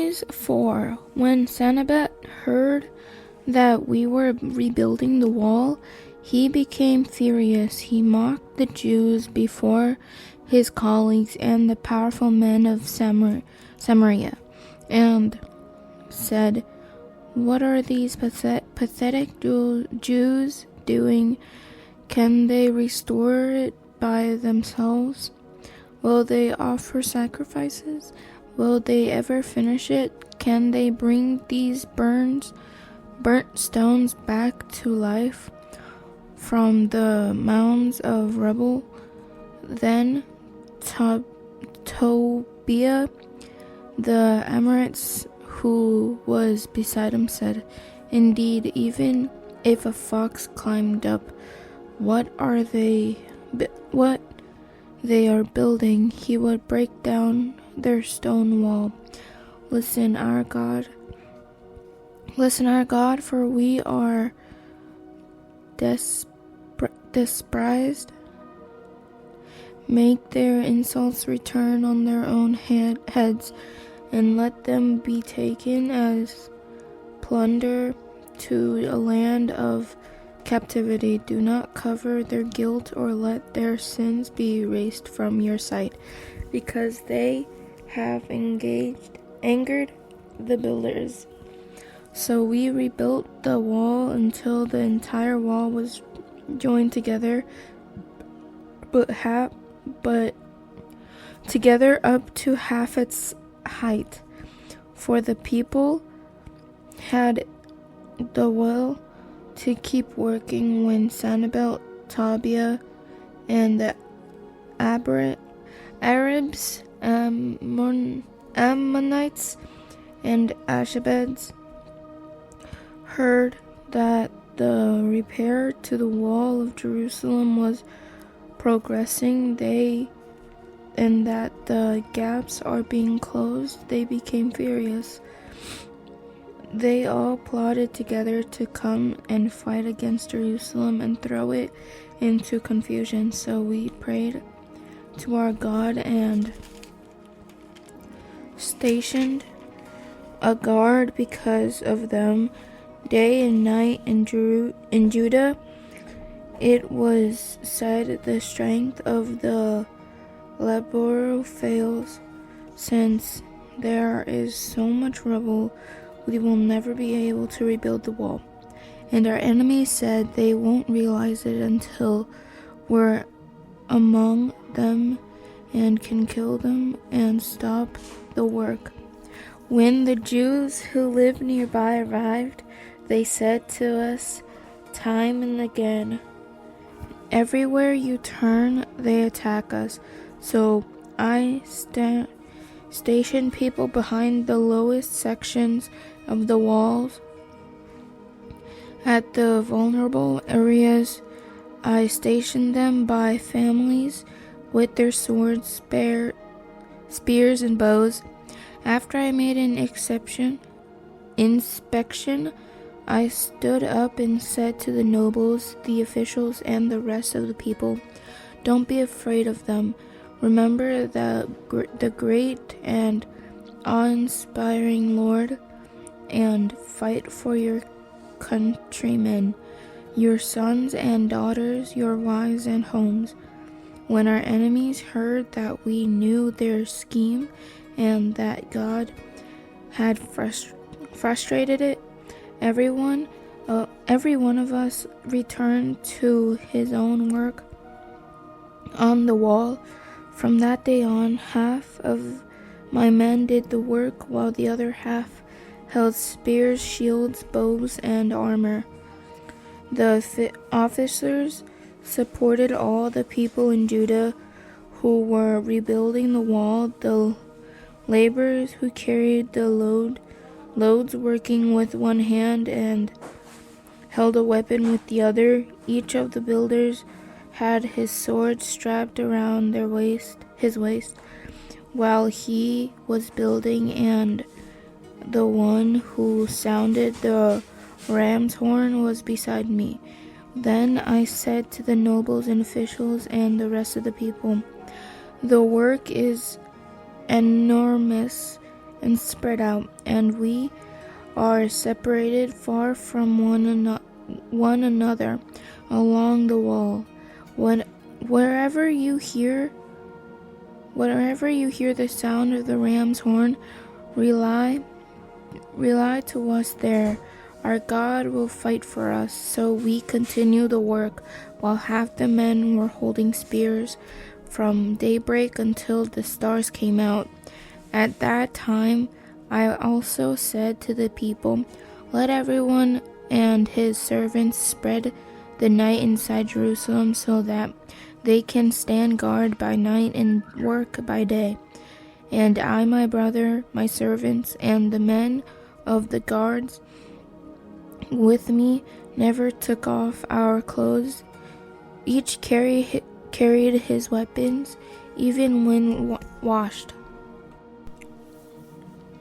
Verse 4. When Sanballat heard that we were rebuilding the wall, he became furious. He mocked the Jews before his colleagues and the powerful men of Samaria, and said, "What are these pathetic Jews doing? Can they restore it by themselves? Will they offer sacrifices? Will they ever finish it? Can they bring these burnt stones back to life from the mounds of rubble?" Then Tobiah the Amorite, who was beside him, said, "Indeed, even if a fox climbed up what they are building, he would break down their stone wall. Listen, our God, for we are despised. Make their insults return on their own heads, and let them be taken as plunder to a land of captivity. Do not cover their guilt or let their sins be erased from your sight, because they have angered the builders." So we rebuilt the wall until the entire wall was joined together, but together up to half its height. For the people had the will to keep working when Sanballat, Tobiah, and the Arabs, Ammonites, and Ashdodites heard that the repair to the wall of Jerusalem was progressing, and that the gaps are being closed. They became furious. They all plotted together to come and fight against Jerusalem and throw it into confusion. So we prayed to our God and stationed a guard because of them day and night in Judah. It was said, "The strength of the laborer fails. Since there is so much rubble, we will never be able to rebuild the wall." And our enemies said, "They won't realize it until we're among them and can kill them and stop the work." When the Jews who lived nearby arrived, they said to us time and again, "Everywhere you turn, they attack us." So I stationed people behind the lowest sections of the walls. At the vulnerable areas, I stationed them by families with their swords, spears, and bows. After I made an inspection, I stood up and said to the nobles, the officials, and the rest of the people, "Don't be afraid of them. Remember the great and awe-inspiring Lord, and fight for your countrymen, your sons and daughters, your wives and homes." When our enemies heard that we knew their scheme and that God had frustrated it, every one of us returned to his own work on the wall. From that day on, half of my men did the work, while the other half held spears, shields, bows, and armor. The officers supported all the people in Judah who were rebuilding the wall, the laborers who carried the loads working with one hand and held a weapon with the other. Each of the builders had his sword strapped around his waist while he was building, and the one who sounded the ram's horn was beside me. Then I said to the nobles and officials and the rest of the people, "The work is enormous, and spread out, and we are separated far from one another along the wall. Wherever you hear the sound of the ram's horn, rely to us there. Our God will fight for us. So we continued the work, while half the men were holding spears, from daybreak until the stars came out. At that time I also said to the people, let everyone and his servants spread the night inside Jerusalem, so that they can stand guard by night and work by day. And I, my brother, my servants, and the men of the guards with me never took off our clothes. Each carried his weapons, even when washed.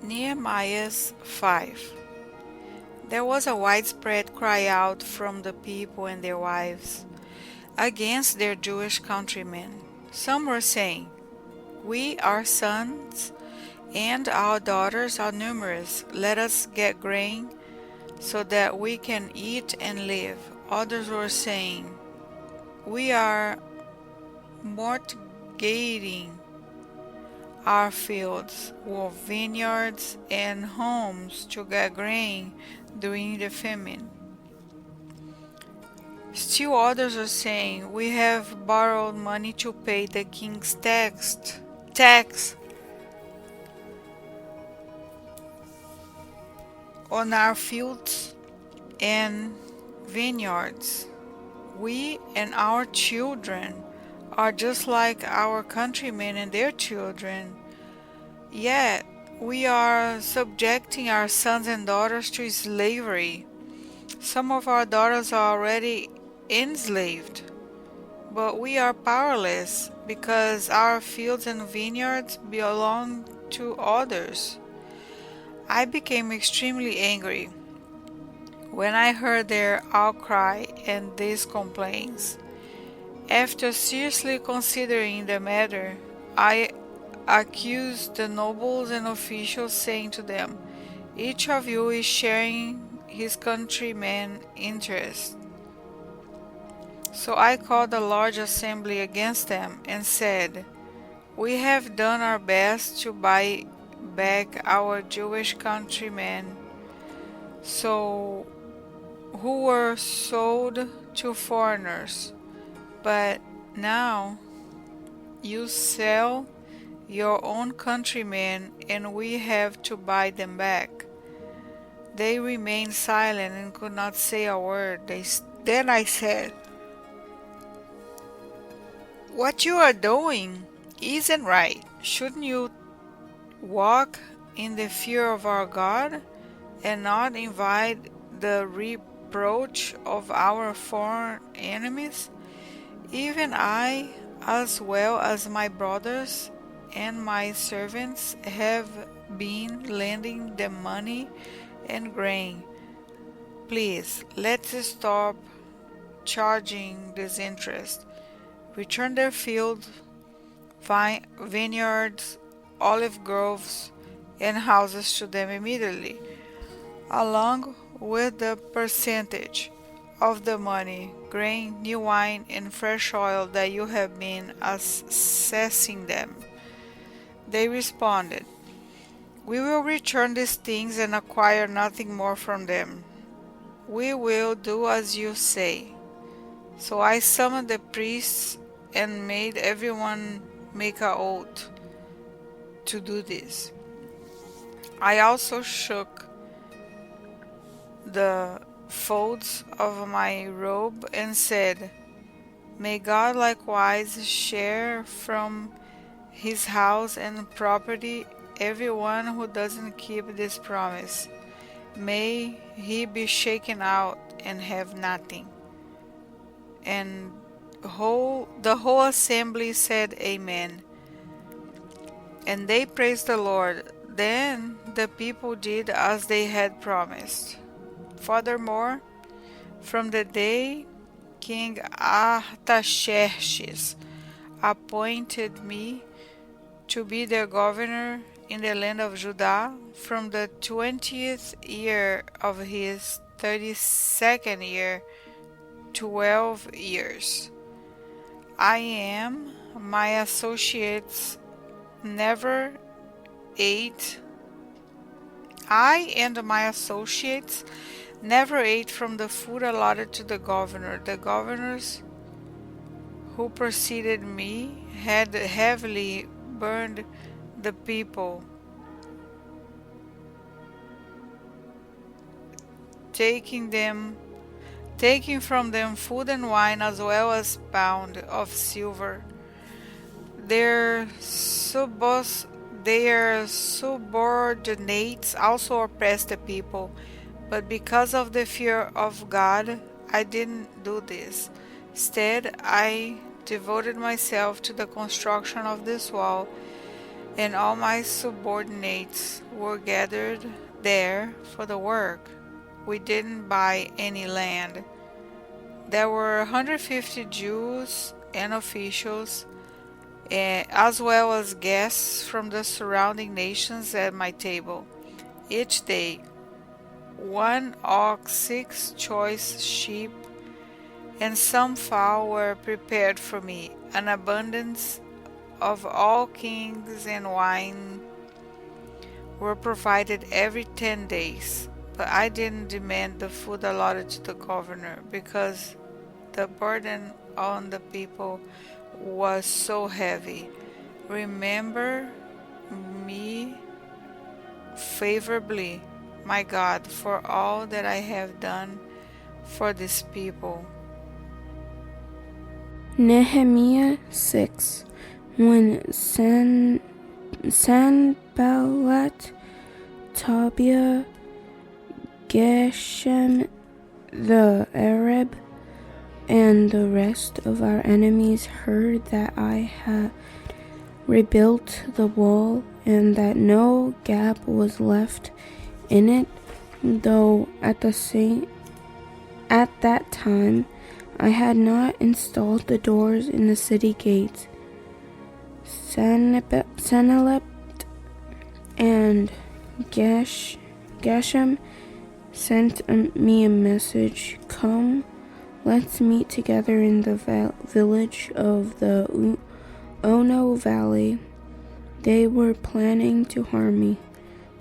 Nehemiah 5. There was a widespread cry out from the people and their wives against their Jewish countrymen. Some were saying, we, our sons, and our daughters are numerous. Let us get grain so that we can eat and live. Others were saying, we are mortgaging our fields, or vineyards and homes to get grain during the famine. Still others are saying, we have borrowed money to pay the king's tax on our fields and vineyards. We and our children are just like our countrymen and their children. Yet we are subjecting our sons and daughters to slavery. Some of our daughters are already enslaved, but we are powerless because our fields and vineyards belong to others. I became extremely angry when I heard their outcry and these complaints. After seriously considering the matter, I accused the nobles and officials, saying to them, each of you is sharing his countrymen's interests. So I called a large assembly against them and said, we have done our best to buy back our Jewish countrymen, who were sold to foreigners. But now you sell your own countrymen, and we have to buy them back. They remained silent and could not say a word. Then I said, what you are doing isn't right. Shouldn't you walk in the fear of our God and not invite the reproach of our foreign enemies? Even I, as well as my brothers and my servants, have been lending them money and grain. Please, let's stop charging this interest. Return their fields, vineyards, olive groves, and houses to them immediately, along with the percentage of the money, grain, new wine, and fresh oil that you have been assessing them. They responded, we will return these things and acquire nothing more from them. We will do as you say. So I summoned the priests and made everyone make an oath to do this. I also shook the folds of my robe and said, may God likewise share from his house and property everyone who doesn't keep this promise. May he be shaken out and have nothing. And the whole assembly said amen. And they praised the Lord. Then the people did as they had promised. Furthermore, from the day King Artaxerxes appointed me to be their governor in the land of Judah from the 20th year of his 32nd year, 12 years. I am my associates never ate. I and my associates never ate from the food allotted to the governor. The governors who preceded me had heavily burned the people, taking from them food and wine as well as pound of silver. Their subordinates also oppressed the people, but because of the fear of God, I didn't do this. Instead, I devoted myself to the construction of this wall, and all my subordinates were gathered there for the work. We didn't buy any land. There were 150 Jews and officials, as well as guests from the surrounding nations at my table. Each day, 1 ox, 6 choice sheep, and some fowl were prepared for me. An abundance of all kings and wine were provided every 10 days. But I didn't demand the food allotted to the governor because the burden on the people was so heavy. Remember me favorably, my God, for all that I have done for this people. Nehemiah 6. When Sanballat, Tobiah, Geshem the Arab, and the rest of our enemies heard that I had rebuilt the wall and that no gap was left in it, though at that time I had not installed the doors in the city gates. Sanballat and Geshem sent me a message, "Come, let's meet together in the village of the Ono Valley." They were planning to harm me,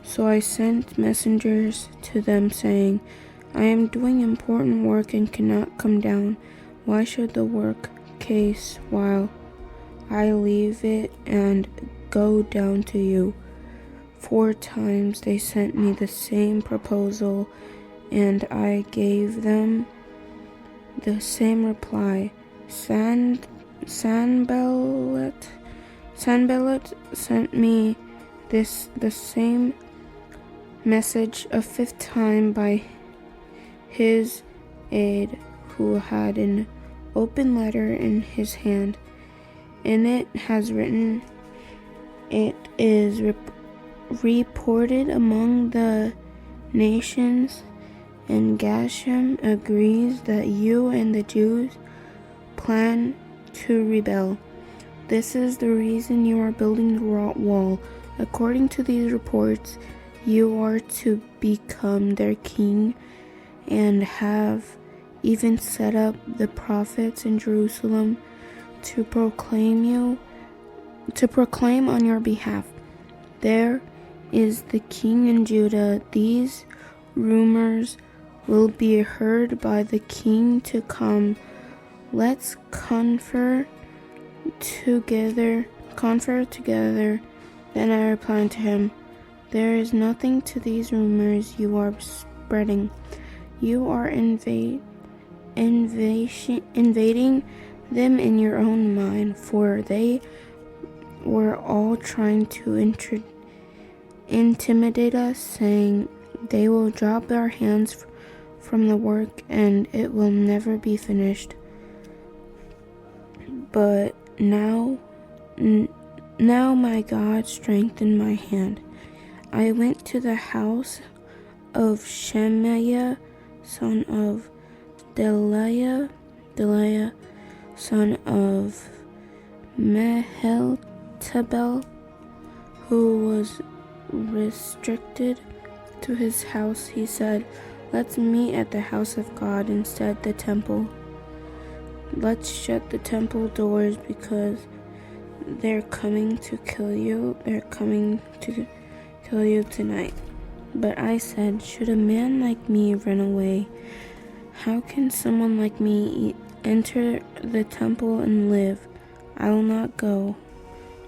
so I sent messengers to them saying, "I am doing important work and cannot come down. Why should the work cease while I leave it and go down to you?" 4 times they sent me the same proposal, and I gave them the same reply. Sanballat sent me the same message a 5th time by his aide, who had an open letter in his hand. In it has written, "It is reported among the nations, and Geshem agrees that you and the Jews plan to rebel. This is the reason you are building the wall. According to these reports, you are to become their king, and have even set up the prophets in Jerusalem to proclaim on your behalf. There is the king in Judah. These rumors will be heard by the king to come. Let's confer together." Then I replied to him, "There is nothing to these rumors you are spreading. You are invading them in your own mind, for they were all trying to intimidate us, saying they will drop our hands from the work and it will never be finished. But now my God strengthened my hand. I went to the house of Shemaiah, son of Delaiah, son of Mehetabel, who was restricted to his house, he said, "Let's meet at the house of God instead the temple. Let's shut the temple doors because they're coming to kill you. They're coming to kill you tonight." But I said, "Should a man like me run away? How can someone like me enter the temple and live? I will not go."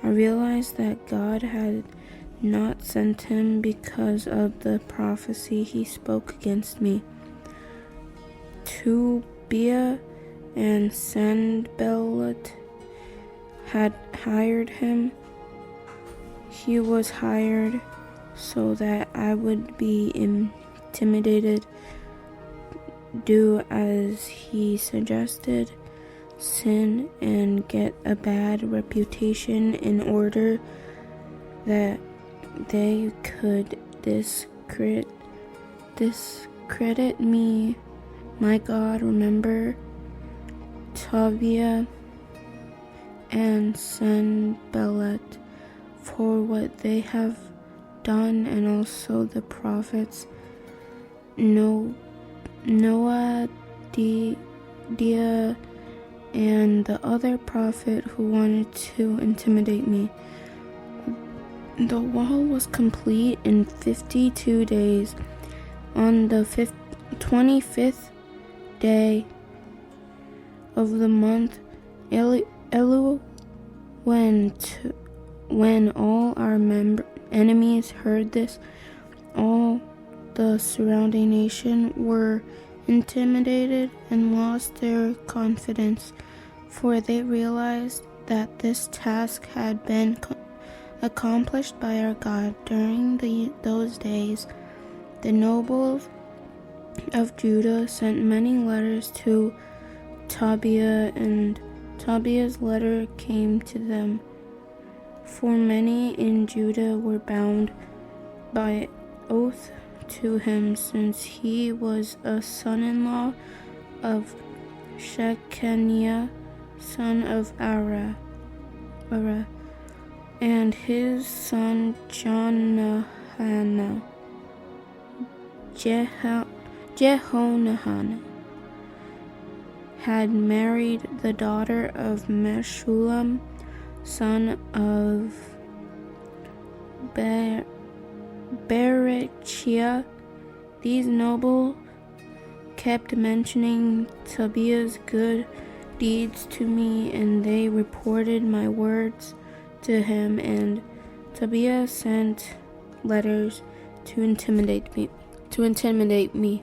I realized that God had not sent him because of the prophecy he spoke against me. Tobiah and Sanballat had hired him. He was hired so that I would be intimidated, do as he suggested, sin, and get a bad reputation in order that they could discredit me. My God, remember Tobiah and Sanballat for what they have done, and also the prophets Noah, Dia, and the other prophet who wanted to intimidate me. The wall was complete in 52 days. On the 25th day of the month, Elul, when all our enemies heard this, all the surrounding nation were intimidated and lost their confidence, for they realized that this task had been accomplished by our God. During those days, the nobles of Judah sent many letters to Tobiah, and Tobiah's letter came to them. For many in Judah were bound by oath to him, since he was a son-in-law of Shechaniah, son of Ara, and his son Jehonhanan had married the daughter of Meshullam, son of Berechiah. These nobles kept mentioning Tobiah's good deeds to me, and they reported my words to him, and Tobiah sent letters to intimidate me.